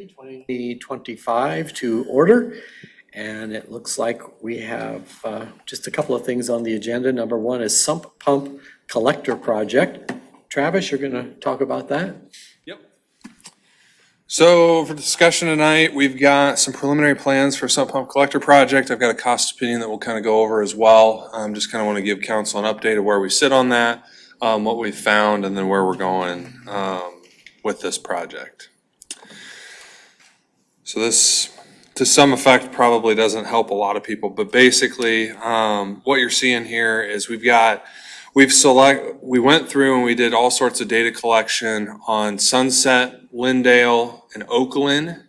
2025 to order. And it looks like we have just a couple of things on the agenda. Number one is sump pump collector project. Travis, you're going to talk about that? Yep. So for discussion tonight, we've got some preliminary plans for sump pump collector project. I've got a cost opinion that we'll kind of go over as well. Just kind of want to give council an update of where we sit on that, what we've found, and then where we're going with this project. So this, to some effect, probably doesn't help a lot of people, but basically what you're seeing here is we went through and we did all sorts of data collection on Sunset, Lindale, and Oakland.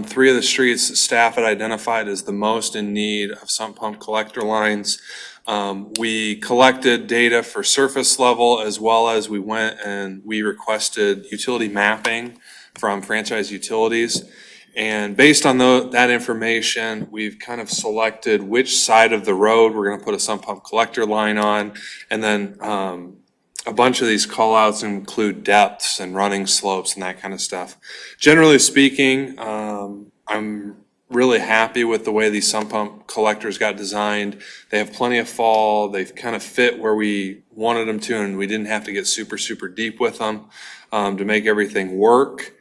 Three of the streets that staff had identified as the most in need of sump pump collector lines. We collected data for surface level, as well as we went and we requested utility mapping from franchise utilities. And based on that information, we've kind of selected which side of the road we're going to put a sump pump collector line on. And then a bunch of these call outs include depths and running slopes and that kind of stuff. Generally speaking, I'm really happy with the way these sump pump collectors got designed. They have plenty of fall. They've kind of fit where we wanted them to, and we didn't have to get super, super deep with them to make everything work.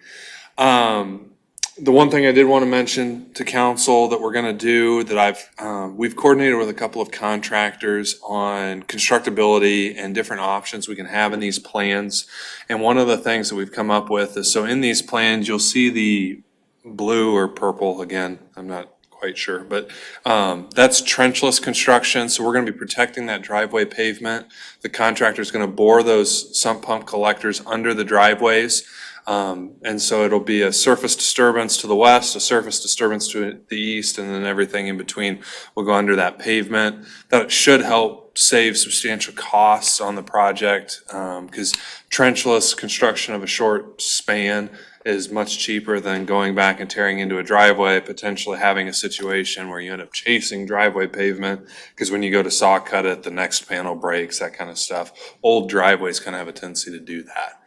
The one thing I did want to mention to council that we're going to do that we've coordinated with a couple of contractors on constructability and different options we can have in these plans. And one of the things that we've come up with is, so in these plans, you'll see the blue or purple, again, I'm not quite sure, but that's trenchless construction. So we're going to be protecting that driveway pavement. The contractor is going to bore those sump pump collectors under the driveways. And so it'll be a surface disturbance to the west, a surface disturbance to the east, and then everything in between will go under that pavement. That should help save substantial costs on the project, because trenchless construction of a short span is much cheaper than going back and tearing into a driveway, potentially having a situation where you end up chasing driveway pavement, because when you go to saw cut it, the next panel breaks, that kind of stuff. Old driveways kind of have a tendency to do that.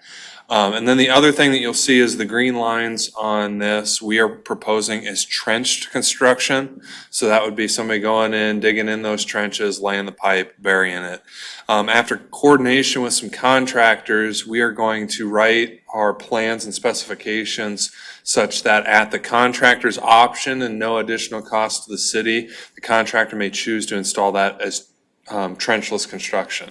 And then the other thing that you'll see is the green lines on this, we are proposing is trenched construction. So that would be somebody going in, digging in those trenches, laying the pipe, burying it. After coordination with some contractors, we are going to write our plans and specifications such that at the contractor's option and no additional cost to the city, the contractor may choose to install that as trenchless construction.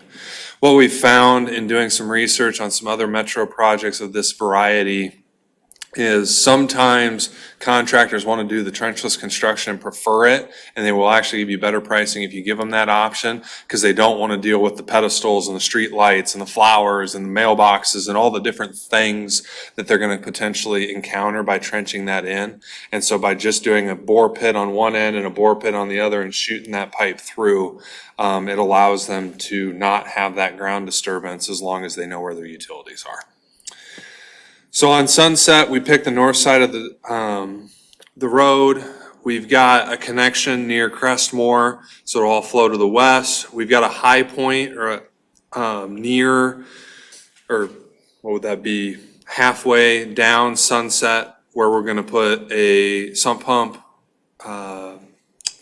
What we found in doing some research on some other metro projects of this variety is sometimes contractors want to do the trenchless construction and prefer it, and they will actually give you better pricing if you give them that option, because they don't want to deal with the pedestals and the street lights and the flowers and the mailboxes and all the different things that they're going to potentially encounter by trenching that in. And so by just doing a bore pit on one end and a bore pit on the other and shooting that pipe through, it allows them to not have that ground disturbance as long as they know where their utilities are. So on Sunset, we picked the north side of the road. We've got a connection near Crestmore, so it'll all flow to the west. We've got a high point or near, or what would that be, halfway down Sunset, where we're going to put a sump pump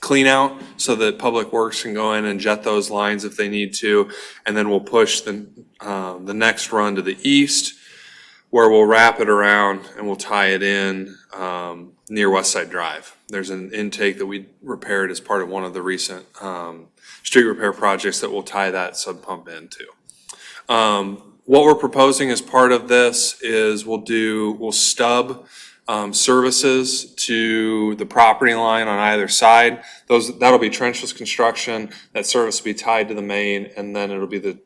clean out so that Public Works can go in and jet those lines if they need to. And then we'll push the next run to the east, where we'll wrap it around and we'll tie it in near West Side Drive. There's an intake that we repaired as part of one of the recent street repair projects that we'll tie that sub pump into. What we're proposing as part of this is we'll stub services to the property line on either side. That'll be trenchless construction. That service will be tied to the main, and then it'll be the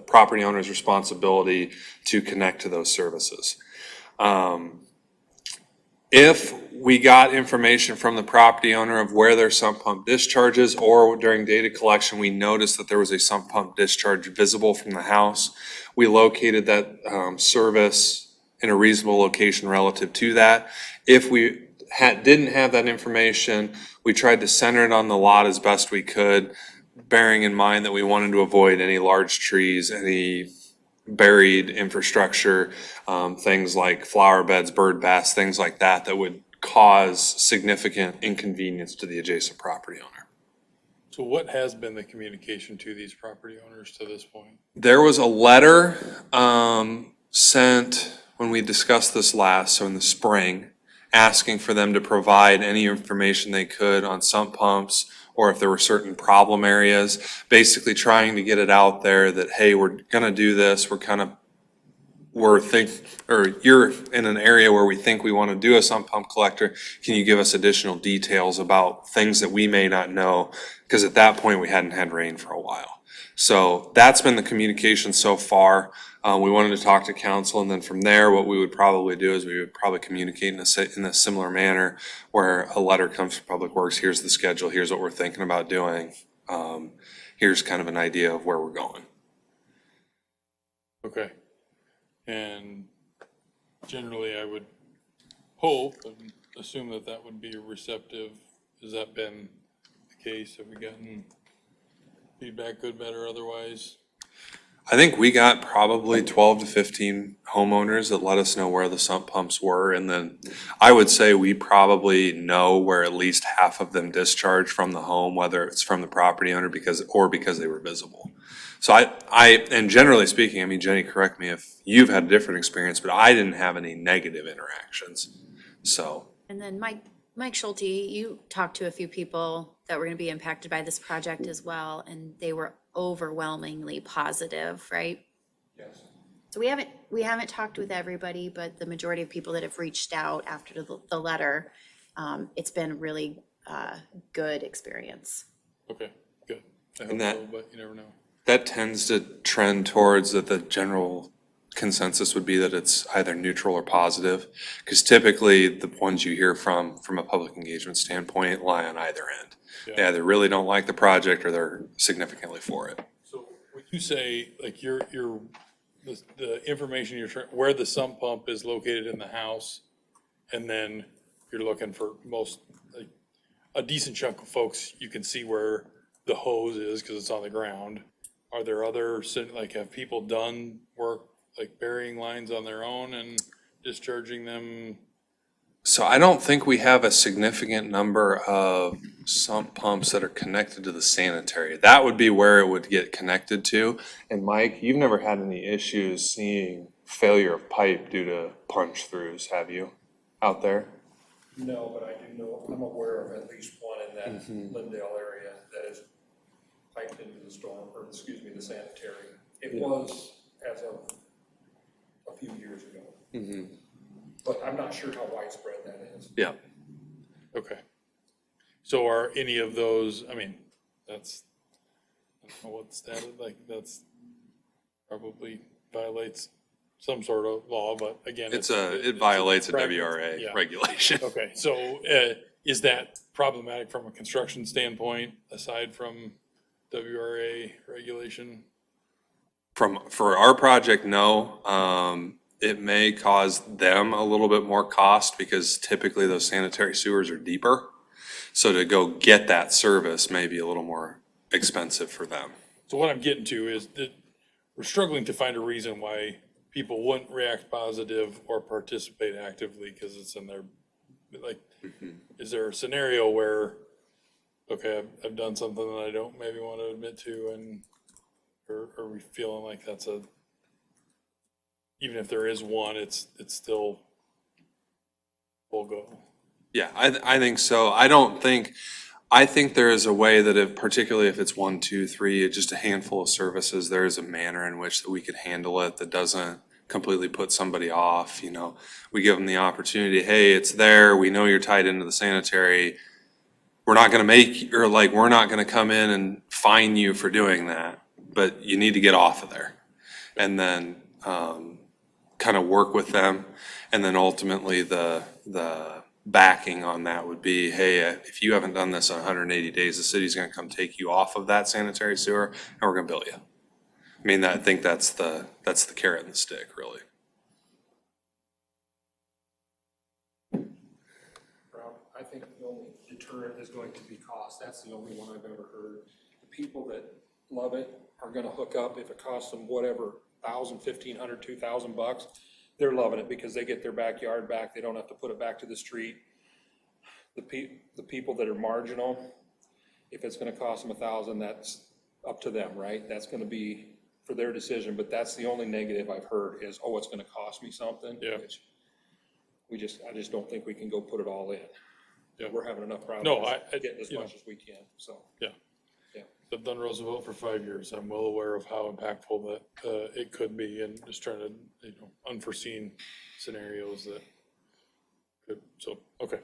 property owner's responsibility to connect to those services. If we got information from the property owner of where their sump pump discharges, or during data collection we noticed that there was a sump pump discharge visible from the house, we located that service in a reasonable location relative to that. If we didn't have that information, we tried to center it on the lot as best we could, bearing in mind that we wanted to avoid any large trees, any buried infrastructure, things like flower beds, bird baths, things like that, that would cause significant inconvenience to the adjacent property owner. So what has been the communication to these property owners to this point? There was a letter sent when we discussed this last, so in the spring, asking for them to provide any information they could on sump pumps, or if there were certain problem areas, basically trying to get it out there that, hey, we're gonna do this, you're in an area where we think we want to do a sump pump collector. Can you give us additional details about things that we may not know? Because at that point, we hadn't had rain for a while. So that's been the communication so far. We wanted to talk to council, and then from there, what we would probably do is we would probably communicate in a similar manner, where a letter comes from Public Works, here's the schedule, here's what we're thinking about doing. Here's kind of an idea of where we're going. Okay. And generally, I would hope and assume that that would be receptive. Has that been the case? Have we gotten feedback, good, bad, or otherwise? I think we got probably 12 to 15 homeowners that let us know where the sump pumps were. And then I would say we probably know where at least half of them discharged from the home, whether it's from the property owner because they were visible. So and generally speaking, I mean, Jenny, correct me if you've had a different experience, but I didn't have any negative interactions. So. And then Mike Schulte, you talked to a few people that were going to be impacted by this project as well, and they were overwhelmingly positive, right? Yes. So we haven't talked with everybody, but the majority of people that have reached out after the letter, it's been really good experience. Okay, good. I hope And that- so, but you never know. That tends to trend towards that the general consensus would be that it's either neutral or positive. Because typically the ones you hear from a public engagement standpoint lie on either end. They Yeah. either really don't like the project or they're significantly for it. So when you say, like, the information where the sump pump is located in the house, and then you're looking for like, a decent chunk of folks, you can see where the hose is because it's on the ground. Are there have people done work, like burying lines on their own and discharging them? So I don't think we have a significant number of sump pumps that are connected to the sanitary. That would be where it would get connected to. And Mike, you've never had any issues seeing failure of pipe due to punch throughs, have you, out there? No, but I do know, I'm aware of at least one in that Lindale area that is piped into the storm, or excuse me, the sanitary. It was as of a few years ago. But I'm not sure how widespread that is. Yeah. Okay. So are any of those, I mean, I don't know what's that, like, that's probably violates some sort of law, but again. It violates a practice. WRA Yeah. regulation. Okay, so is that problematic from a construction standpoint, aside from WRA regulation? For our project, no. It may cause them a little bit more cost because typically those sanitary sewers are deeper. So to go get that service may be a little more expensive for them. So what I'm getting to is that we're struggling to find a reason why people wouldn't react positive or participate actively because it's in their, like, is there a scenario where, okay, I've done something that I don't maybe want to admit to, and or are we feeling like that's even if there is one, it's still full go? Yeah, I think so. I think there is a way that if, particularly if it's 1, 2, 3, just a handful of services, there is a manner in which that we could handle it that doesn't completely put somebody off. You know, we give them the opportunity, hey, it's there, we know you're tied into the sanitary. We're not gonna we're not gonna come in and fine you for doing that, but you need to get off of there. And then, kind of work with them. And then ultimately the backing on that would be, hey, if you haven't done this in 180 days, the city's gonna come take you off of that sanitary sewer and we're gonna bill you. I mean, I think that's the carrot and the stick, really. Rob, I think the only deterrent is going to be cost. That's the only one I've ever heard. The people that love it are gonna hook up if it costs them whatever $1,000, $1,500, $2,000, they're loving it because they get their backyard back. They don't have to put it back to the street. The people that are marginal, if it's gonna cost them $1,000, that's up to them, right? That's gonna be for their decision, but that's the only negative I've heard is, oh, it's gonna cost me something. Yeah. which I just don't think we can go put it all in. Yeah. We're having enough problems No, I- getting as you much know. as we can, so. Yeah. Yeah. I've done Roosevelt for 5 years. I'm well aware of how impactful that it could be, and just trying to, unforeseen scenarios that could, so, okay.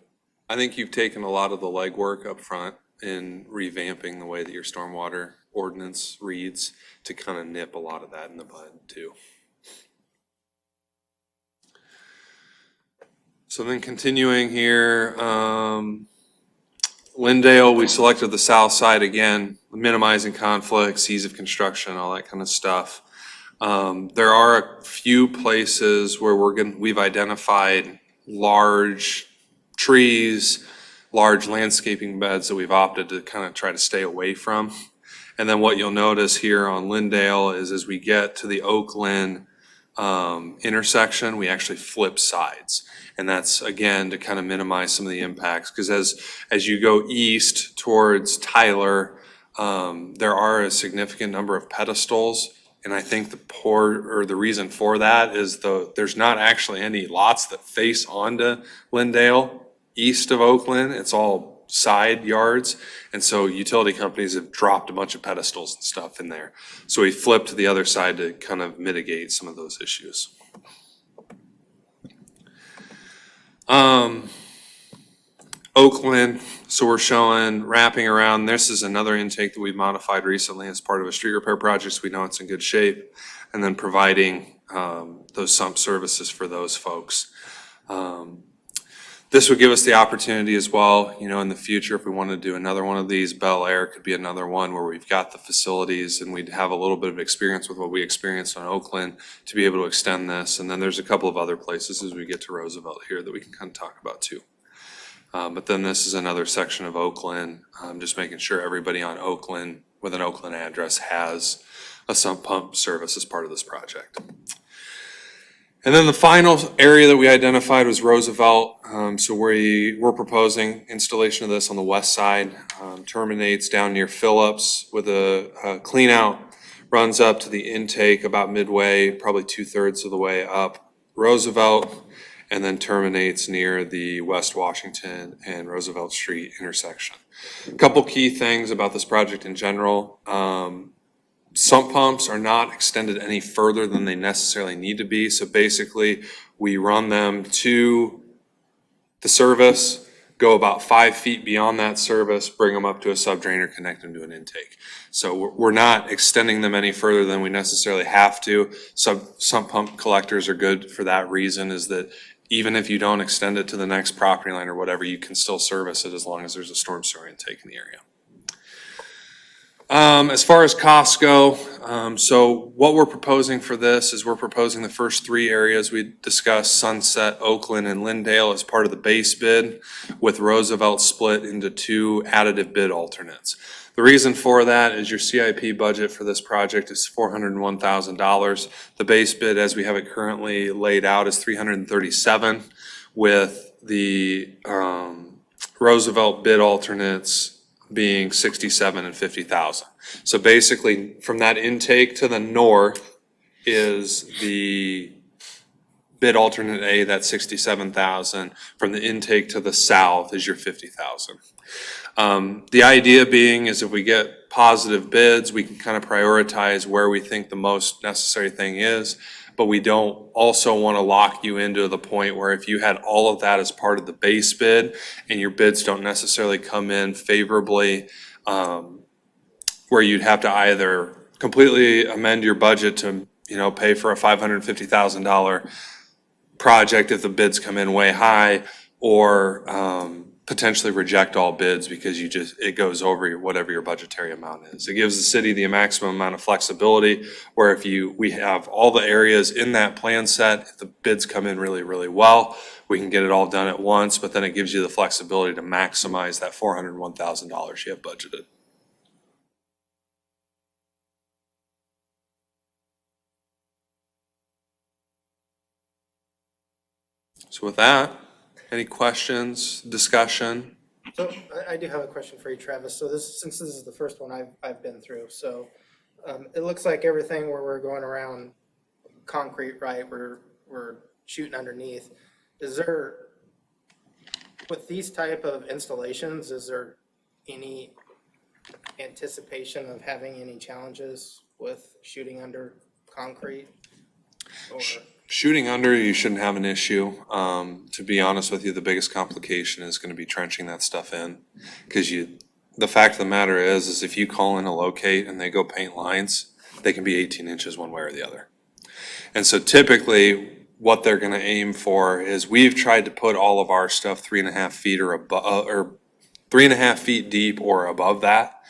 I think you've taken a lot of the legwork up front in revamping the way that your stormwater ordinance reads to kind of nip a lot of that in the bud too. So then continuing here, Lindale, we selected the south side again, minimizing conflicts, ease of construction, all that kind of stuff. There are a few places where we've identified large trees, large landscaping beds that we've opted to kind of try to stay away from. And then what you'll notice here on Lindale is as we get to the Oakland intersection, we actually flip sides. And that's, again, to kind of minimize some of the impacts. Because as you go east towards Tyler, there are a significant number of pedestals. And I think the reason for that is there's not actually any lots that face onto Lindale east of Oakland. It's all side yards. And so utility companies have dropped a bunch of pedestals and stuff in there. So we flipped to the other side to kind of mitigate some of those issues. Oakland, so we're showing wrapping around. This is another intake that we've modified recently as part of a street repair project, so we know it's in good shape. And then providing those sump services for those folks. This would give us the opportunity as well, in the future, if we want to do another one of these, Bel Air could be another one where we've got the facilities and we'd have a little bit of experience with what we experienced on Oakland to be able to extend this. And then there's a couple of other places as we get to Roosevelt here that we can kind of talk about too. But then this is another section of Oakland, just making sure everybody on Oakland with an Oakland address has a sump pump service as part of this project. And then the final area that we identified was Roosevelt. So we're proposing installation of this on the west side, terminates down near Phillips with a clean out, runs up to the intake about midway, probably 2/3 of the way up Roosevelt, and then terminates near the West Washington and Roosevelt Street intersection. A couple key things about this project in general. Sump pumps are not extended any further than they necessarily need to be. So basically, we run them to the service, go about 5 feet beyond that service, bring them up to a subdrainer, connect them to an intake. So we're not extending them any further than we necessarily have to. Sump pump collectors are good for that reason, is that even if you don't extend it to the next property line or whatever, you can still service it as long as there's a storm sewer intake in the area. As far as costs go, so what we're proposing for this is we're proposing the first 3 areas we discussed, Sunset, Oakland, and Lindale, as part of the base bid, with Roosevelt split into 2 additive bid alternates. The reason for that is your CIP budget for this project is $401,000. The base bid, as we have it currently laid out, is $337,000, with the Roosevelt bid alternates being $67,000 and $50,000. So basically, from that intake to the north is the bid alternate A, that's $67,000. From the intake to the south is your $50,000. The idea being is if we get positive bids, we can kind of prioritize where we think the most necessary thing is. But we don't also want to lock you into the point where if you had all of that as part of the base bid and your bids don't necessarily come in favorably, where you'd have to either completely amend your budget to, pay for a $550,000 project if the bids come in way high, or potentially reject all bids because it goes over whatever your budgetary amount is. It gives the city the maximum amount of flexibility, where if we have all the areas in that plan set, if the bids come in really, really well, we can get it all done at once, but then it gives you the flexibility to maximize that $401,000 you have budgeted. So with that, any questions, discussion? So I do have a question for you, Travis. So since this is the first one I've been through, so it looks like everything where we're going around concrete, right? We're shooting underneath. Is there, with these type of installations, is there any anticipation of having any challenges with shooting under concrete? Or Shooting under, you shouldn't have an issue. To be honest with you, the biggest complication is gonna be trenching that stuff in. Cause the fact of the matter is if you call in a locate and they go paint lines, they can be 18 inches one way or the other. And so typically, what they're gonna aim for is, we've tried to put all of our stuff 3.5 feet or above, or 3.5 feet deep or above that.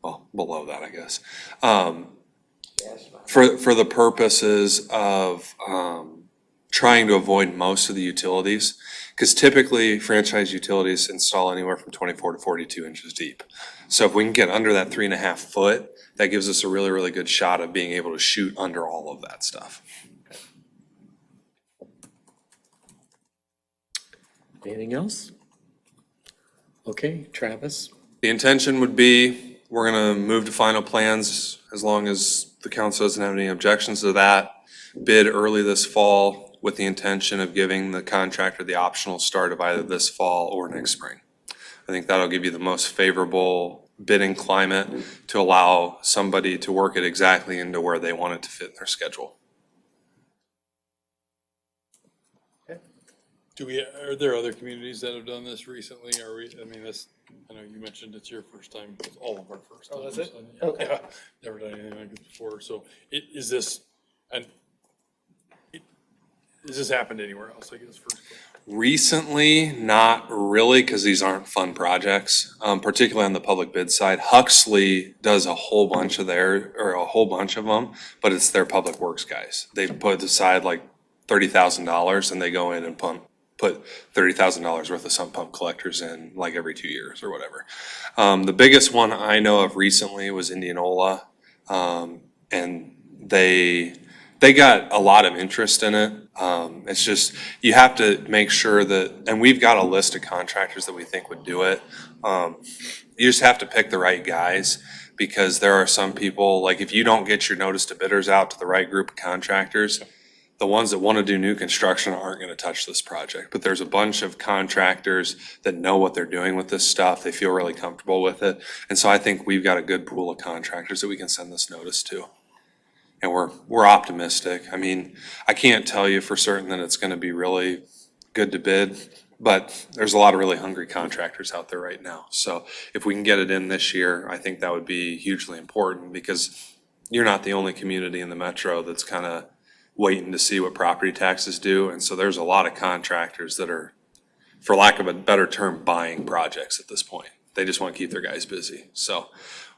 Well, below that, I guess. For the purposes of trying to avoid most of the utilities. Because typically franchise utilities install anywhere from 24 to 42 inches deep. So if we can get under that 3.5 foot, that gives us a really, really good shot of being able to shoot under all of that stuff. Anything else? Okay, Travis? The intention would be, we're gonna move to final plans as long as the council doesn't have any objections to that. Bid early this fall with the intention of giving the contractor the optional start of either this fall or next spring. I think that'll give you the most favorable bidding climate to allow somebody to work it exactly into where they want it to fit in their schedule. Are there other communities that have done this recently? I mean, I know you mentioned it's your first time, it's all of our first time. Oh, is it? so, Okay. yeah, never done anything like this before, so is this happened anywhere else, I guess, first? Recently, not really, because these aren't fun projects, particularly on the public bid side. Huxley does a whole bunch of them, but it's their public works guys. They put aside like $30,000 and they go in and put $30,000 worth of sump pump collectors in like every 2 years or whatever. The biggest one I know of recently was Indianola, and they got a lot of interest in it. It's just, you have to make sure that, and we've got a list of contractors that we think would do it. You just have to pick the right guys, because there are some people, like if you don't get your notice to bidders out to the right group of contractors, the ones that want to do new construction aren't going to touch this project. But there's a bunch of contractors that know what they're doing with this stuff. They feel really comfortable with it. And so I think we've got a good pool of contractors that we can send this notice to. And we're optimistic. I mean, I can't tell you for certain that it's going to be really good to bid, but there's a lot of really hungry contractors out there right now. So if we can get it in this year, I think that would be hugely important, because you're not the only community in the metro that's kind of waiting to see what property taxes do. And so there's a lot of contractors that are, for lack of a better term, buying projects at this point. They just want to keep their guys busy. So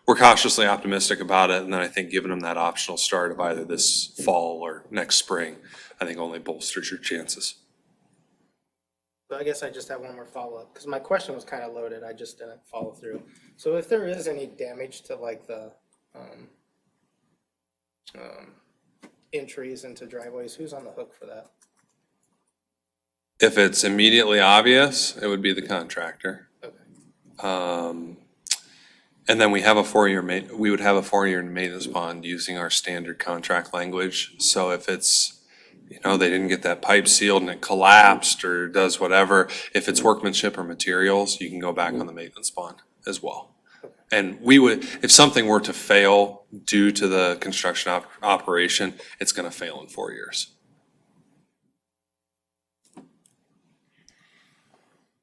we're cautiously optimistic about it. And then I think giving them that optional start of either this fall or next spring, I think only bolsters your chances. So I guess I just have one more follow-up, because my question was kind of loaded. I just didn't follow through. So if there is any damage to like the entries into driveways, who's on the hook for that? If it's immediately obvious, it would be the contractor. Okay. And then we have we would have a 4-year maintenance bond using our standard contract language. So if it's, they didn't get that pipe sealed and it collapsed or does whatever, if it's workmanship or materials, you can go back on the maintenance bond as well. And we would, if something were to fail due to the construction operation, it's gonna fail in 4 years.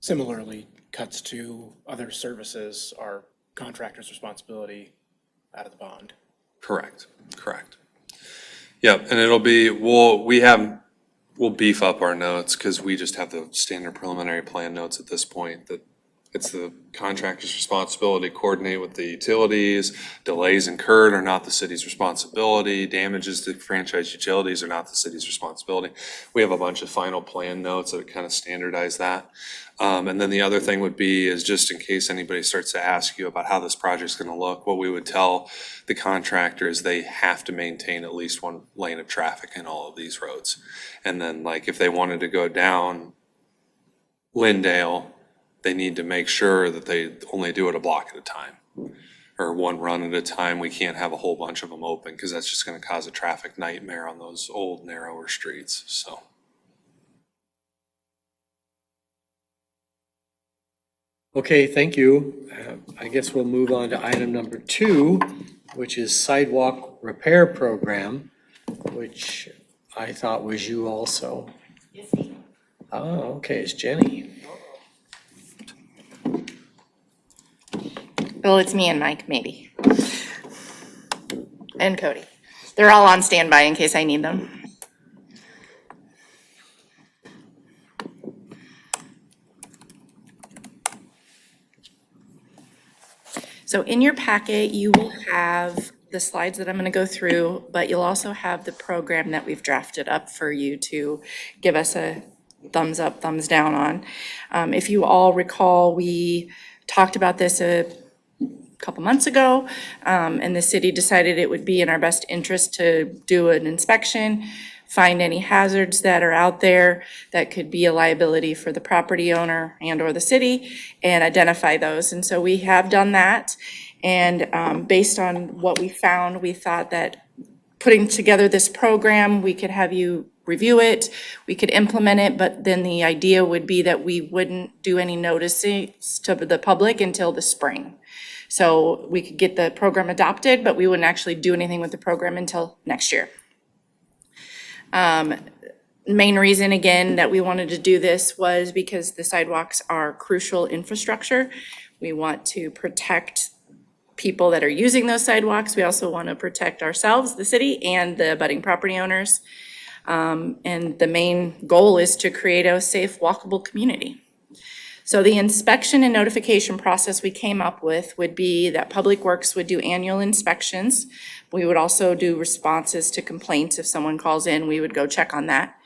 Similarly, cuts to other services are contractor's responsibility out of the bond. Correct. Yep, and it'll be, we'll beef up our notes, because we just have the standard preliminary plan notes at this point, that it's the contractor's responsibility to coordinate with the utilities. Delays incurred are not the city's responsibility. Damages to franchise utilities are not the city's responsibility. We have a bunch of final plan notes that kind of standardize that. And then the other thing would be, is just in case anybody starts to ask you about how this project's gonna look, what we would tell the contractor is they have to maintain at least one lane of traffic in all of these roads. And then like if they wanted to go down Lindale, they need to make sure that they only do it a block at a time or one run at a time. We can't have a whole bunch of them open because that's just going to cause a traffic nightmare on those old narrower streets, so. Okay, thank you. I guess we'll move on to item number 2, which is sidewalk repair program, which I thought was you also. Oh, okay, it's Jenny. Well, it's me and Mike, maybe. And Cody. They're all on standby in case I need them. So in your packet, you will have the slides that I'm going to go through, but you'll also have the program that we've drafted up for you to give us a thumbs up, thumbs down on. If you all recall, we talked about this a couple months ago, and the city decided it would be in our best interest to do an inspection, find any hazards that are out there that could be a liability for the property owner and or the city, and identify those. And so we have done that. And based on what we found, we thought that putting together this program, we could have you review it, we could implement it, but then the idea would be that we wouldn't do any notices to the public until the spring. So we could get the program adopted, but we wouldn't actually do anything with the program until next year. Main reason, again, that we wanted to do this was because the sidewalks are crucial infrastructure. We want to protect people that are using those sidewalks. We also want to protect ourselves, the city, and the abutting property owners. And the main goal is to create a safe, walkable community. So the inspection and notification process we came up with would be that Public Works would do annual inspections. We would also do responses to complaints. If someone calls in, we would go check on that.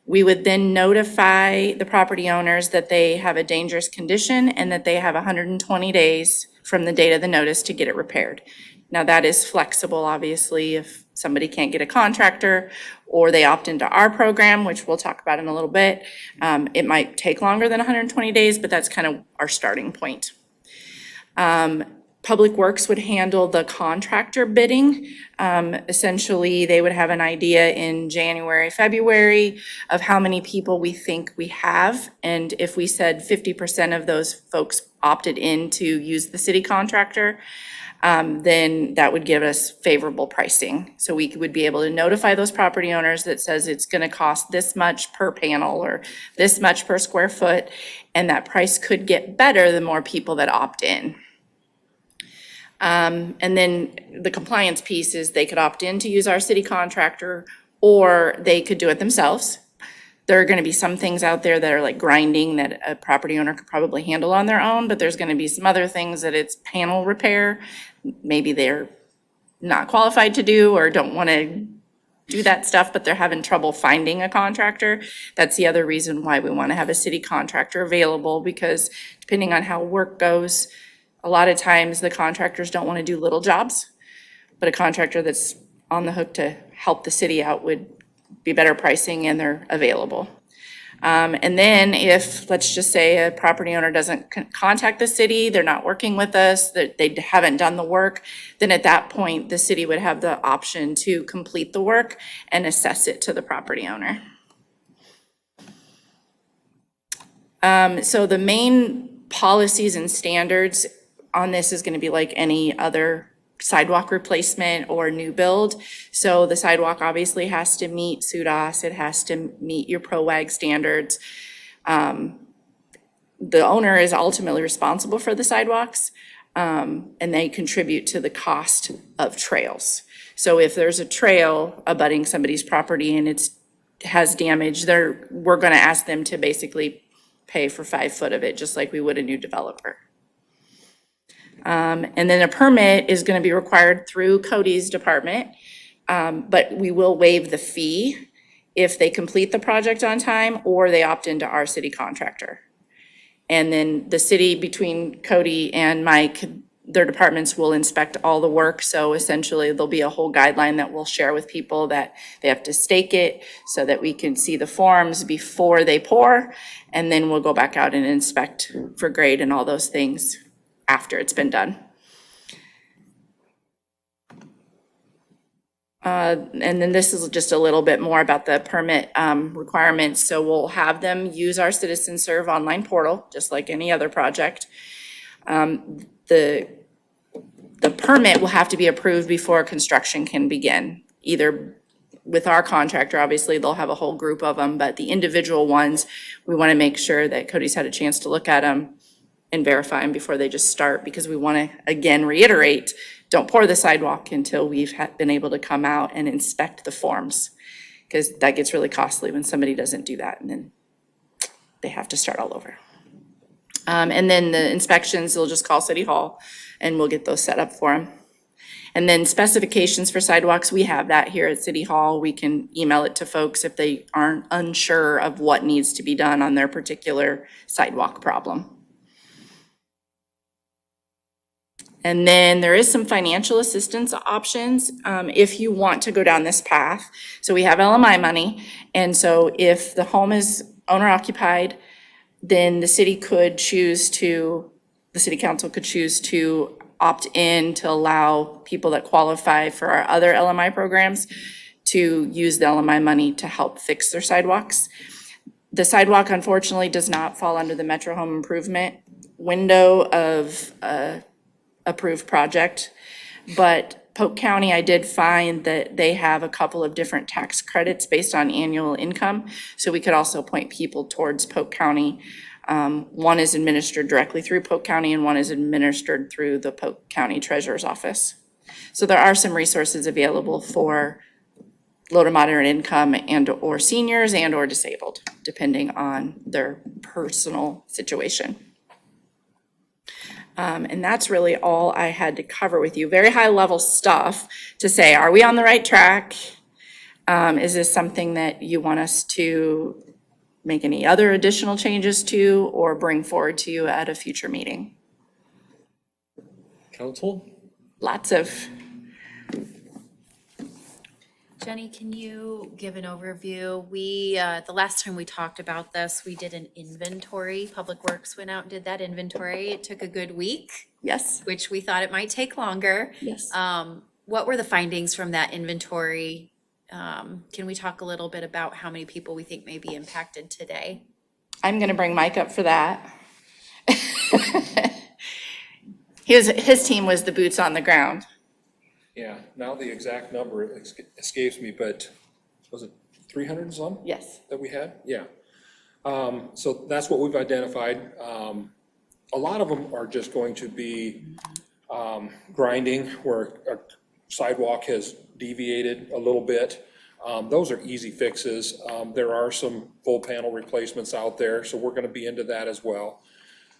We would then notify the property owners that they have a dangerous condition and that they have 120 days from the date of the notice to get it repaired. Now that is flexible, obviously, if somebody can't get a contractor or they opt into our program, which we'll talk about in a little bit. It might take longer than 120 days, but that's kind of our starting point. Public Works would handle the contractor bidding. Essentially, they would have an idea in January, February of how many people we think we have. And if we said 50% of those folks opted in to use the city contractor, then that would give us favorable pricing. So we would be able to notify those property owners that says it's going to cost this much per panel or this much per square foot, and that price could get better the more people that opt in. And then the compliance piece is they could opt in to use our city contractor, or they could do it themselves. There are going to be some things out there that are like grinding that a property owner could probably handle on their own, but there's going to be some other things that it's panel repair. Maybe they're not qualified to do or don't want to do that stuff, but they're having trouble finding a contractor. That's the other reason why we want to have a city contractor available, because depending on how work goes, a lot of times the contractors don't want to do little jobs, but a contractor that's on the hook to help the city out would be better pricing and they're available. And then if, let's just say a property owner doesn't contact the city, they're not working with us, that they haven't done the work, then at that point, the city would have the option to complete the work and assess it to the property owner. So the main policies and standards on this is going to be like any other sidewalk replacement or new build. So the sidewalk obviously has to meet SUDAS, it has to meet your ProWAG standards. The owner is ultimately responsible for the sidewalks, and they contribute to the cost of trails. So if there's a trail abutting somebody's property and it has damage, we're gonna ask them to basically pay for 5 foot of it, just like we would a new developer. And then a permit is going to be required through Cody's department, but we will waive the fee if they complete the project on time or they opt into our city contractor. And then the city, between Cody and Mike, their departments will inspect all the work. So essentially, there'll be a whole guideline that we'll share with people that they have to stake it so that we can see the forms before they pour. And then we'll go back out and inspect for grade and all those things after it's been done. And then this is just a little bit more about the permit requirements. So we'll have them use our Citizen Serve online portal, just like any other project. The permit will have to be approved before construction can begin, either with our contractor, obviously, they'll have a whole group of them, but the individual ones, we want to make sure that Cody's had a chance to look at them and verify them before they just start, because we want to, again, reiterate, don't pour the sidewalk until we've been able to come out and inspect the forms, because that gets really costly when somebody doesn't do that, and then they have to start all over. And then the inspections, they'll just call City Hall, and we'll get those set up for them. And then specifications for sidewalks, we have that here at City Hall. We can email it to folks if they aren't unsure of what needs to be done on their particular sidewalk problem. And then there is some financial assistance options if you want to go down this path. So we have LMI money, and so if the home is owner occupied, then the city could choose to, the city council could choose to opt in to allow people that qualify for our other LMI programs to use the LMI money to help fix their sidewalks. The sidewalk unfortunately does not fall under the Metro Home Improvement window of approved project, but Polk County, I did find that they have a couple of different tax credits based on annual income. So we could also point people towards Polk County. One is administered directly through Polk County and one is administered through the Polk County Treasurer's Office. So there are some resources available for low to moderate income and or seniors and or disabled, depending on their personal situation. And that's really all I had to cover with you. Very high level stuff to say, are we on the right track? Is this something that you want us to make any other additional changes to or bring forward to you at a future meeting? Council? Lots of, Jenny, can you give an overview? We, the last time we talked about this, we did an inventory. Public Works went out and did that inventory. It took a good week, yes, which we thought it might take longer. yes. What were the findings from that inventory? Can we talk a little bit about how many people we think may be impacted today? I'm gonna bring Mike up for that. His team was the boots on the ground. Yeah, now the exact number escapes me, but was it 300 and some Yes. that we had? Yeah. So that's what we've identified. A lot of them are just going to be grinding where a sidewalk has deviated a little bit. Those are easy fixes. There are some full panel replacements out there, so we're gonna be into that as well.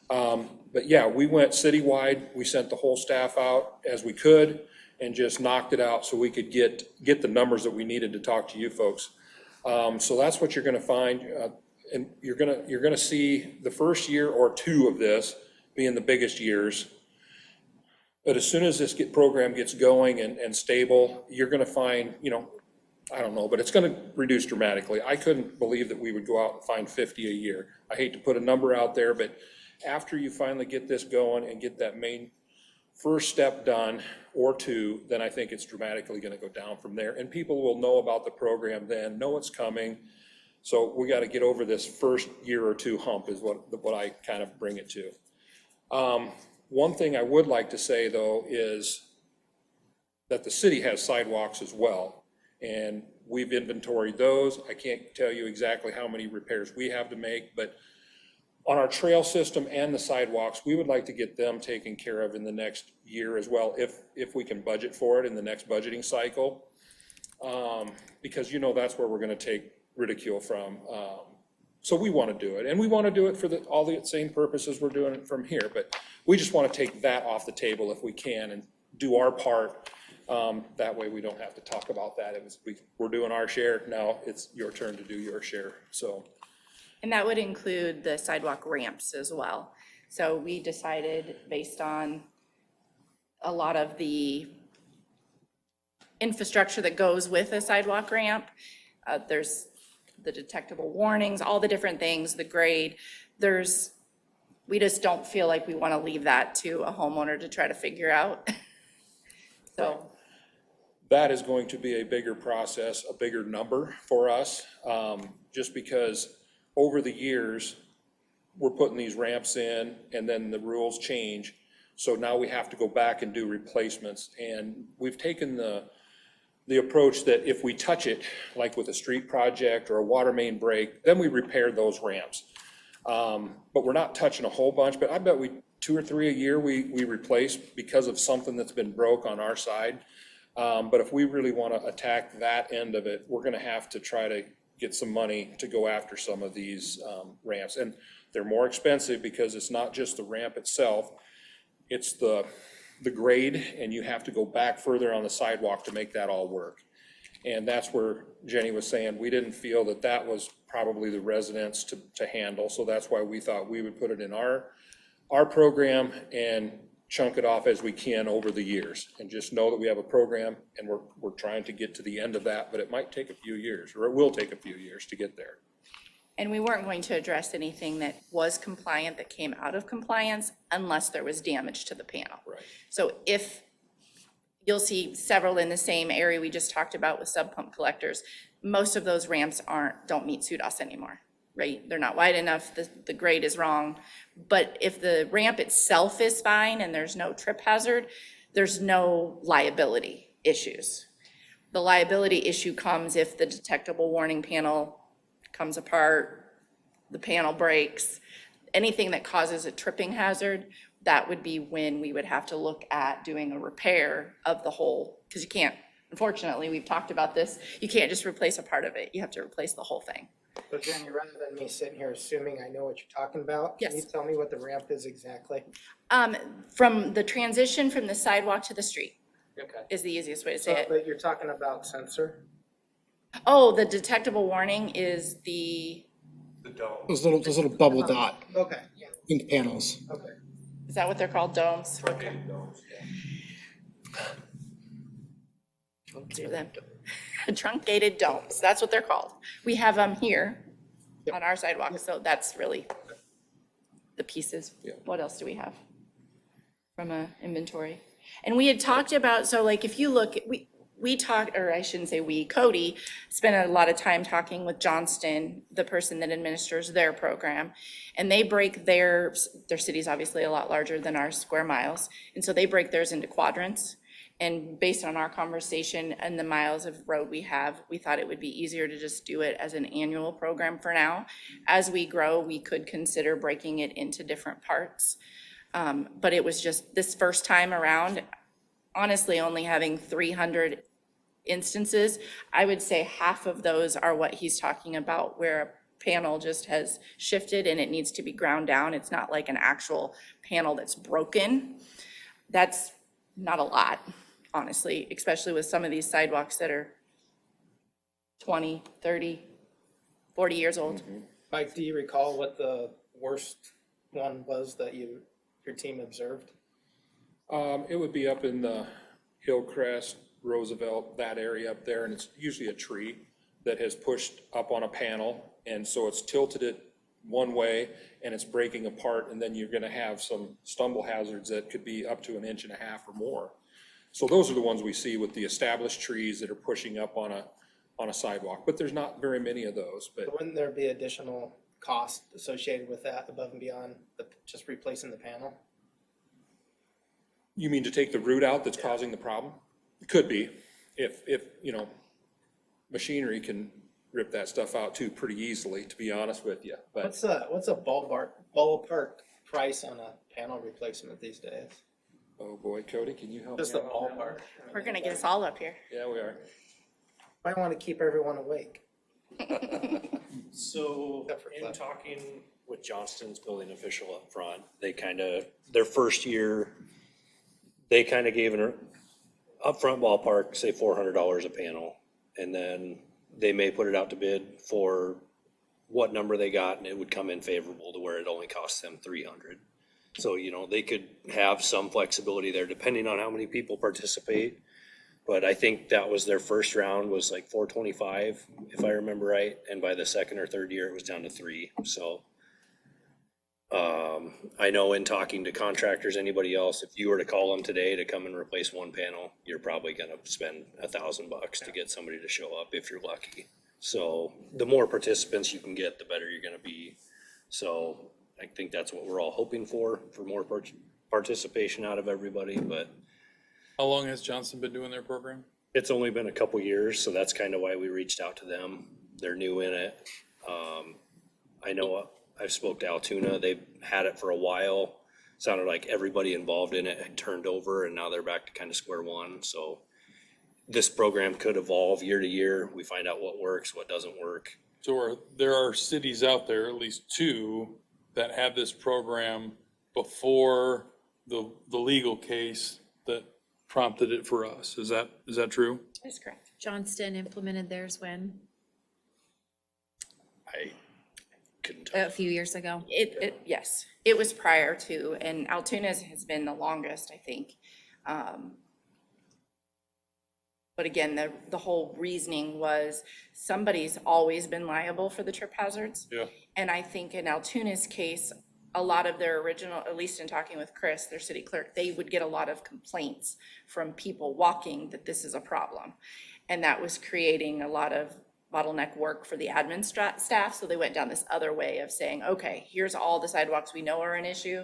But yeah, we went citywide. We sent the whole staff out as we could and just knocked it out so we could get the numbers that we needed to talk to you folks. So that's what you're gonna find. And you're gonna see the first year or two of this being the biggest years. But as soon as this program gets going and stable, you're gonna find, I don't know, but it's gonna reduce dramatically. I couldn't believe that we would go out and find 50 a year. I hate to put a number out there, but after you finally get this going and get that main first step done or two, then I think it's dramatically gonna go down from there. And people will know about the program then, know it's coming. So we gotta get over this first year or two hump is what I kind of bring it to. One thing I would like to say though is that the city has sidewalks as well. And we've inventoried those. I can't tell you exactly how many repairs we have to make, but on our trail system and the sidewalks, we would like to get them taken care of in the next year as well, if we can budget for it in the next budgeting cycle. Because that's where we're gonna take ridicule from. So we wanna do it, and we wanna do it for all the same purposes we're doing it from here, but we just wanna take that off the table if we can and do our part. That way we don't have to talk about that. We're doing our share, now it's your turn to do your share, so. And that would include the sidewalk ramps as well. So we decided based on a lot of the infrastructure that goes with a sidewalk ramp. There's the detectable warnings, all the different things, the grade. We just don't feel like we want to leave that to a homeowner to try to figure out. So, That is going to be a bigger process, a bigger number for us, just because over the years, we're putting these ramps in and then the rules change. So now we have to go back and do replacements. And we've taken the approach that if we touch it, like with a street project or a water main break, then we repair those ramps. But we're not touching a whole bunch, but I bet 2 or 3 a year we replace because of something that's been broke on our side. But if we really want to attack that end of it, we're gonna have to try to get some money to go after some of these ramps. And they're more expensive because it's not just the ramp itself, it's the grade, and you have to go back further on the sidewalk to make that all work. And that's where Jenny was saying, we didn't feel that that was probably the residents to handle, so that's why we thought we would put it in our program and chunk it off as we can over the years, and just know that we have a program and we're trying to get to the end of that, but it might take a few years, or it will take a few years to get there. and we weren't going to address anything that was compliant that came out of compliance unless there was damage to the panel. Right. So if, you'll see several in the same area we just talked about with sub pump collectors, most of those ramps don't meet SUDAS anymore, right? They're not wide enough, the grade is wrong. But if the ramp itself is fine and there's no trip hazard, there's no liability issues. The liability issue comes if the detectable warning panel comes apart, the panel breaks, anything that causes a tripping hazard, that would be when we would have to look at doing a repair of the whole, because you can't, unfortunately, we've talked about this, you can't just replace a part of it, you have to replace the whole thing. So Jenny, rather than me sitting here assuming I know what you're talking about, can you Yes. tell me what the ramp is exactly? From the transition from the sidewalk to the street Okay. is the easiest way to So, say it. but you're talking about sensor? Oh, the detectable warning is Those little bubble dot Okay, yeah, pink panels. okay. is that what they're called, domes? Truncated domes, that's what they're called. We have them here on our sidewalk, so that's really the pieces. What else do we have from a inventory? And we had talked about, so like if you look, we talked, or I shouldn't say we, Cody spent a lot of time talking with Johnston, the person that administers their program. And they break their city's obviously a lot larger than our square miles. And so they break theirs into quadrants. And based on our conversation and the miles of road we have, we thought it would be easier to just do it as an annual program for now. As we grow, we could consider breaking it into different parts. But it was just this first time around, honestly, only having 300 instances, I would say half of those are what he's talking about, where a panel just has shifted and it needs to be ground down. It's not like an actual panel that's broken. That's not a lot, honestly, especially with some of these sidewalks that are 20, 30, 40 years old. Mike, do you recall what the worst one was that your team observed? It would be up in the Hillcrest, Roosevelt, that area up there, and it's usually a tree that has pushed up on a panel, and so it's tilted it one way and it's breaking apart, and then you're gonna have some stumble hazards that could be up to 1.5 inches or more. So those are the ones we see with the established trees that are pushing up on a sidewalk, but there's not very many of those, but Wouldn't there be additional cost associated with that above and beyond just replacing the panel? you mean to take the root out that's causing the problem? It could be, if, machinery can rip that stuff out too pretty easily, to be honest with you, but. What's a ballpark price on a panel replacement these days? Oh boy, Cody, can you help me Just a out on that? ballpark. We're gonna get us all up here. Yeah, we are. I want to keep everyone awake. So Except for in Cliff. talking with Johnston's building official up front, they their first year, they kind of gave an upfront ballpark, say $400 a panel. And then they may put it out to bid for what number they got, and it would come in favorable to where it only costs them $300. So, you know, they could have some flexibility there depending on how many people participate. But I think that was their first round was like 425, if I remember right. And by the second or third year, it was down to 3. So I know in talking to contractors, anybody else, if you were to call them today to come and replace one panel, you're probably gonna spend $1,000 to get somebody to show up if you're lucky. So the more participants you can get, the better you're gonna be. So I think that's what we're all hoping for more participation out of everybody, but How long has Johnson been doing their program? it's only been a couple years, so that's kind of why we reached out to them. They're new in it. I know I've spoke to Altoona. They've had it for a while. Sounded like everybody involved in it had turned over and now they're back to kind of square one. So this program could evolve year to year. We find out what works, what doesn't work. So there are cities out there, at least 2, that have this program before the legal case that prompted it for us. Is that true? That's correct. Johnston implemented theirs when? I couldn't tell. A few years ago. Yes, it was prior to, and Altoona's has been the longest, I think. But again, the whole reasoning was somebody's always been liable for the trip hazards. Yeah. And I think in Altoona's case, a lot of their original, at least in talking with Chris, their city clerk, they would get a lot of complaints from people walking that this is a problem. And that was creating a lot of bottleneck work for the admin staff, so they went down this other way of saying, okay, here's all the sidewalks we know are an issue.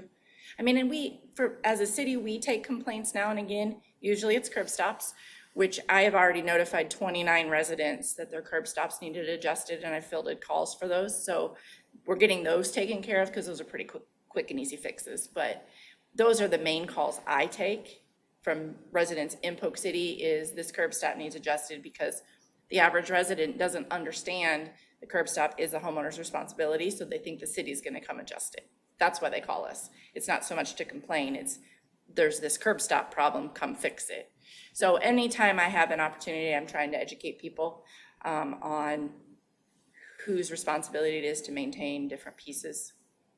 I mean, and as a city, we take complaints now and again, usually it's curb stops, which I have already notified 29 residents that their curb stops needed adjusted, and I fielded calls for those, so we're getting those taken care of, because those are pretty quick and easy fixes, but those are the main calls I take from residents in Polk City, is this curb stop needs adjusted, because the average resident doesn't understand the curb stop is a homeowner's responsibility, so they think the city's gonna come adjust it. That's why they call us. It's not so much to complain, it's there's this curb stop problem, come fix it. So anytime I have an opportunity, I'm trying to educate people on whose responsibility it is to maintain different pieces.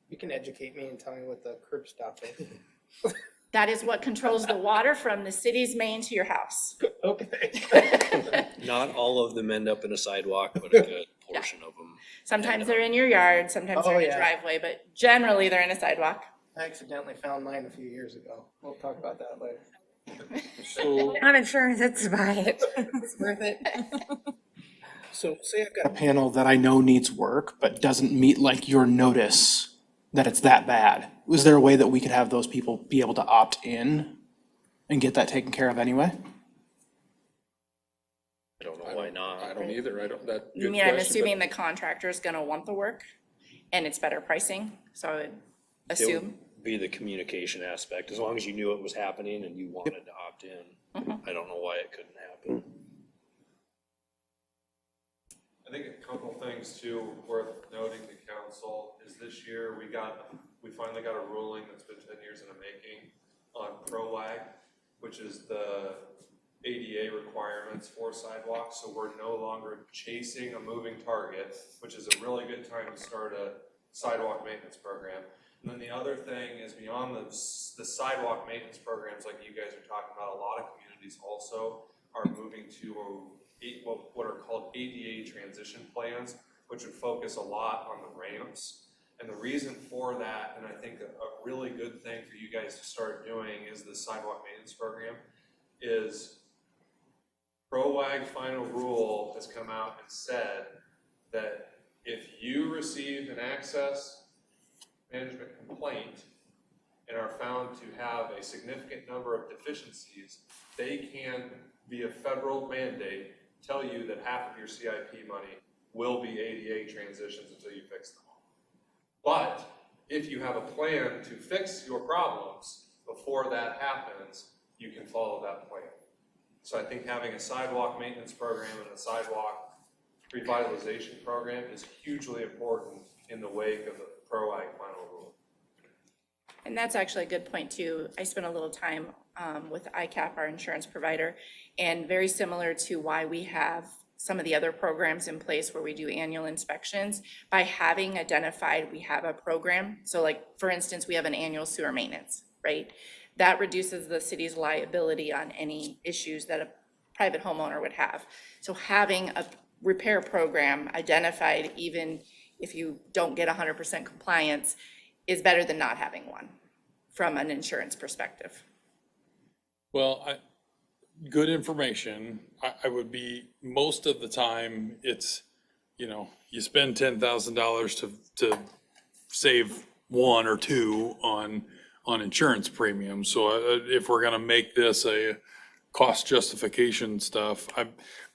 You can educate me and tell me what the curb stop is. That is what controls the water from the city's main to your house. Okay. Not all of them end up in a sidewalk, but a good portion of them. Sometimes they're in your yard, sometimes they're Oh, in a yeah. driveway, but generally they're in a sidewalk. I accidentally found mine a few years ago. We'll talk about that later. So, On insurance, it's buy it. It's worth it. So say I've got a panel that I know needs work, but doesn't meet like your notice that it's that bad. Was there a way that we could have those people be able to opt in and get that taken care of anyway? I don't know why not. I don't either. I don't, that. I mean, I'm assuming the contractor's gonna want the work and it's better pricing, so I would It assume. would be the communication aspect, as long as you knew it was happening and you wanted to opt in. I don't know why it couldn't happen. I think a couple things too worth noting to council is this year we finally got a ruling that's been 10 years in the making on ProWag, which is the ADA requirements for sidewalks. So we're no longer chasing a moving target, which is a really good time to start a sidewalk maintenance program. And then the other thing is beyond the sidewalk maintenance programs like you guys are talking about, a lot of communities also are moving to what are called ADA transition plans, which would focus a lot on the ramps. And the reason for that, and I think a really good thing for you guys to start doing is the sidewalk maintenance program, is ProWag final rule has come out and said that if you receive an access management complaint and are found to have a significant number of deficiencies, they can, via federal mandate, tell you that half of your CIP money will be ADA transitions until you fix them. But if you have a plan to fix your problems before that happens, you can follow that plan. So I think having a sidewalk maintenance program and a sidewalk revitalization program is hugely important in the wake of the ProAg final rule. And that's actually a good point too. I spent a little time with ICAP, our insurance provider, and very similar to why we have some of the other programs in place where we do annual inspections, by having identified we have a program. So like, for instance, we have an annual sewer maintenance, right? That reduces the city's liability on any issues that a private homeowner would have. So having a repair program identified, even if you don't get 100% compliance, is better than not having one from an insurance perspective. Well, good information. I would be, most of the time, it's, you spend $10,000 to save one or two on insurance premiums. So if we're gonna make this a cost justification stuff,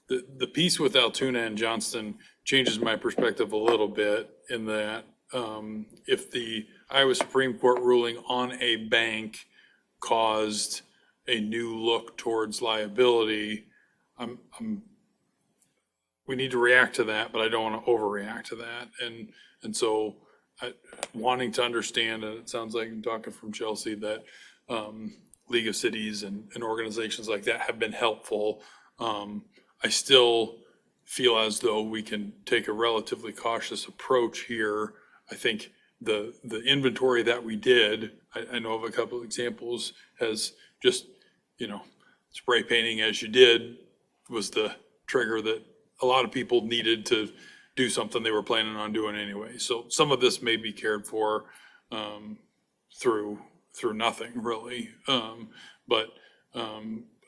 the piece with Altoona and Johnston changes my perspective a little bit in that, if the Iowa Supreme Court ruling on a bank caused a new look towards liability, we need to react to that, but I don't want to overreact to that. And so wanting to understand, and it sounds like I'm talking from Chelsea, that League of Cities and organizations like that have been helpful. I still feel as though we can take a relatively cautious approach here. I think the inventory that we did, I know of a couple of examples, has just, spray painting as you did was the trigger that a lot of people needed to do something they were planning on doing anyway. So some of this may be cared for through nothing really. But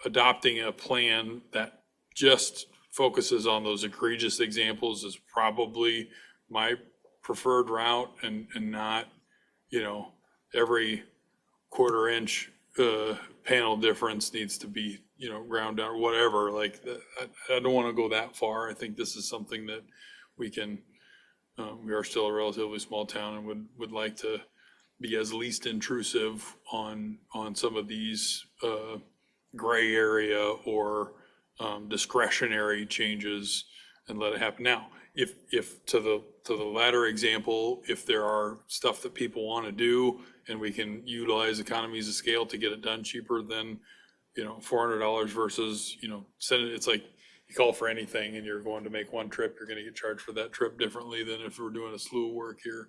adopting a plan that just focuses on those egregious examples is probably my preferred route, and not, every quarter inch panel difference needs to be, ground down or whatever. Like, I don't want to go that far. I think this is something that we can, we are still a relatively small town and would like to be as least intrusive on some of these gray area or discretionary changes and let it happen. Now, if to the latter example, if there are stuff that people want to do and we can utilize economies of scale to get it done cheaper than, $400 versus, it's like you call for anything and you're going to make one trip, you're going to get charged for that trip differently than if we're doing a slew of work here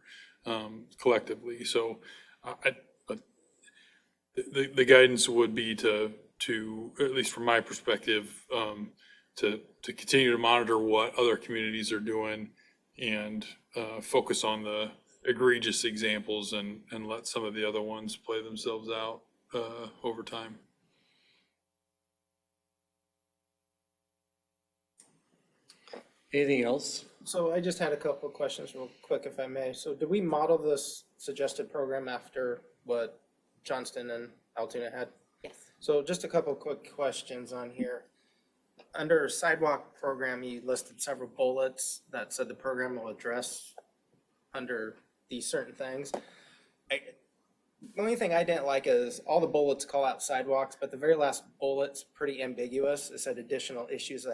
collectively. So but the guidance would be to, at least from my perspective, to continue to monitor what other communities are doing and focus on the egregious examples and let some of the other ones play themselves out over time. Anything else? So I just had a couple of questions real quick, if I may. So did we model this suggested program after what Johnston and Altoona had? Yes. So just a couple of quick questions on here. Under sidewalk program, you listed several bullets that said the program will address under these certain things. The only thing I didn't like is all the bullets call out sidewalks, but the very last bullet's pretty ambiguous. It said additional issues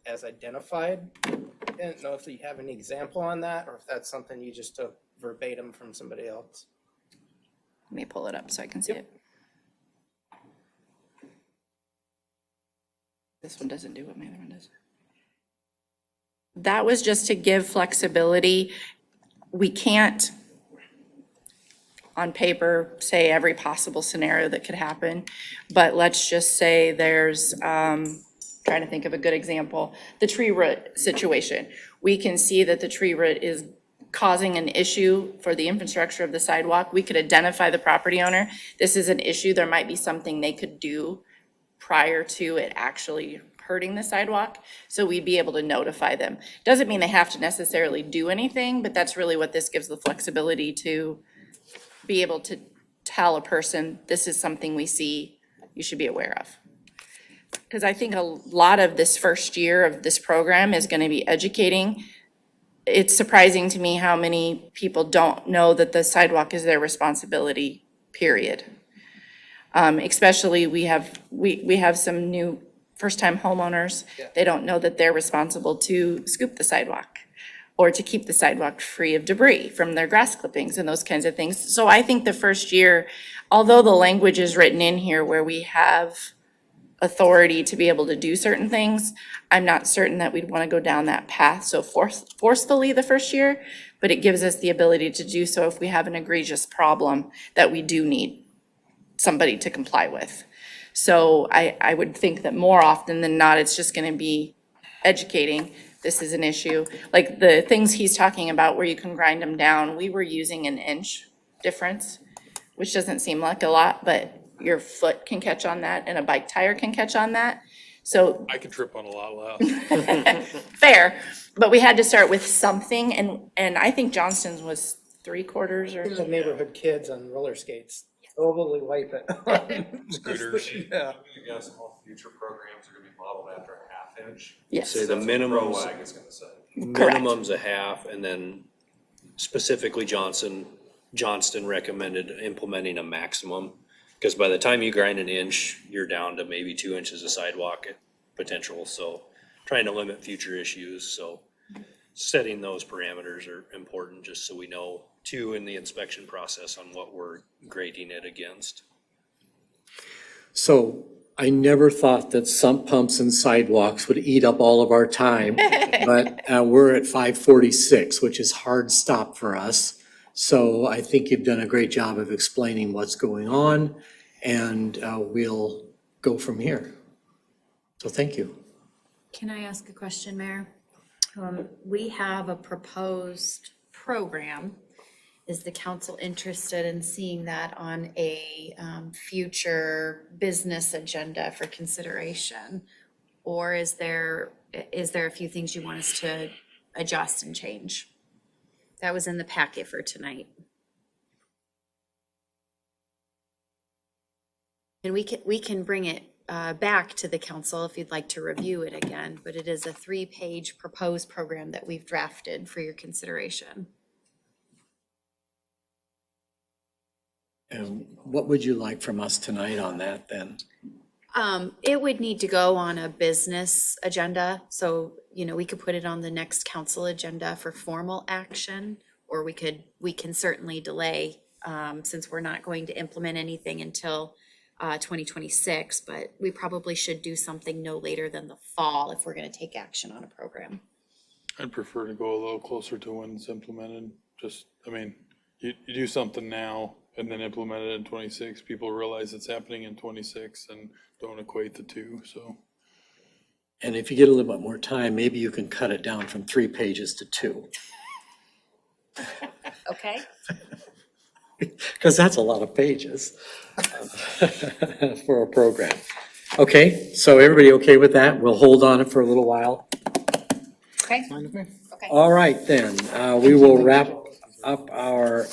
as identified. I didn't know if you have any example on that or if that's something you just took verbatim from somebody else. Let me pull it up so I can see it. This one doesn't do what my other one does. That was just to give flexibility. We can't, on paper, say every possible scenario that could happen, but let's just say there's, trying to think of a good example, the tree root situation. We can see that the tree root is causing an issue for the infrastructure of the sidewalk. We could identify the property owner. This is an issue. There might be something they could do prior to it actually hurting the sidewalk. So we'd be able to notify them. Doesn't mean they have to necessarily do anything, but that's really what this gives the flexibility to be able to tell a person, this is something we see you should be aware of. Because I think a lot of this first year of this program is going to be educating. It's surprising to me how many people don't know that the sidewalk is their responsibility, period. Especially we have some new first-time homeowners. Yeah. They don't know that they're responsible to scoop the sidewalk or to keep the sidewalk free of debris from their grass clippings and those kinds of things. So I think the first year, although the language is written in here where we have authority to be able to do certain things. I'm not certain that we'd want to go down that path so forcefully the first year, but it gives us the ability to do so if we have an egregious problem that we do need somebody to comply with. So I would think that more often than not, it's just gonna be educating, this is an issue. Like the things he's talking about where you can grind them down, we were using an inch difference, which doesn't seem like a lot, but your foot can catch on that and a bike tire can catch on that. So I could trip on a lot less. fair, but we had to start with something and I think Johnston's was 3/4 or. The neighborhood kids on roller skates totally wipe it. Scooters. Yeah. I guess all future programs are gonna be modeled after a half inch. Yes, Say the minimum's, ProWag is gonna say. minimum's a half, and then specifically Johnston recommended implementing a maximum. Because by the time you grind an inch, you're down to maybe 2 inches of sidewalk potential, so trying to limit future issues, so setting those parameters are important, just so we know too in the inspection process on what we're grading it against. So I never thought that sump pumps and sidewalks would eat up all of our time, but we're at 5:46, which is hard stop for us. So I think you've done a great job of explaining what's going on, and we'll go from here. So thank you. Can I ask a question, Mayor? We have a proposed program. Is the council interested in seeing that on a future business agenda for consideration? Or is there a few things you want us to adjust and change? That was in the packet for tonight. And we can bring it back to the council if you'd like to review it again, but it is a 3-page proposed program that we've drafted for your consideration. And what would you like from us tonight on that then? It would need to go on a business agenda, so, we could put it on the next council agenda for formal action, or we can certainly delay, since we're not going to implement anything until 2026, but we probably should do something no later than the fall if we're gonna take action on a program. I'd prefer to go a little closer to when it's implemented. You do something now and then implement it in 26. People realize it's happening in 26 and don't equate the two, so. And if you get a little bit more time, maybe you can cut it down from 3 pages to 2. Okay. Because that's a lot of pages for a program. Okay, so everybody okay with that? We'll hold on it for a little while. Okay. Fine with me. Okay. All right, then, we will wrap up our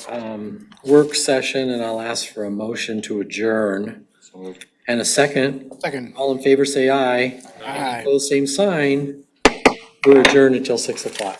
work session, and I'll ask for a motion to adjourn. And a second. Second. All in favor, say aye. Aye. Opposed, same sign. We're adjourned until 6 o'clock.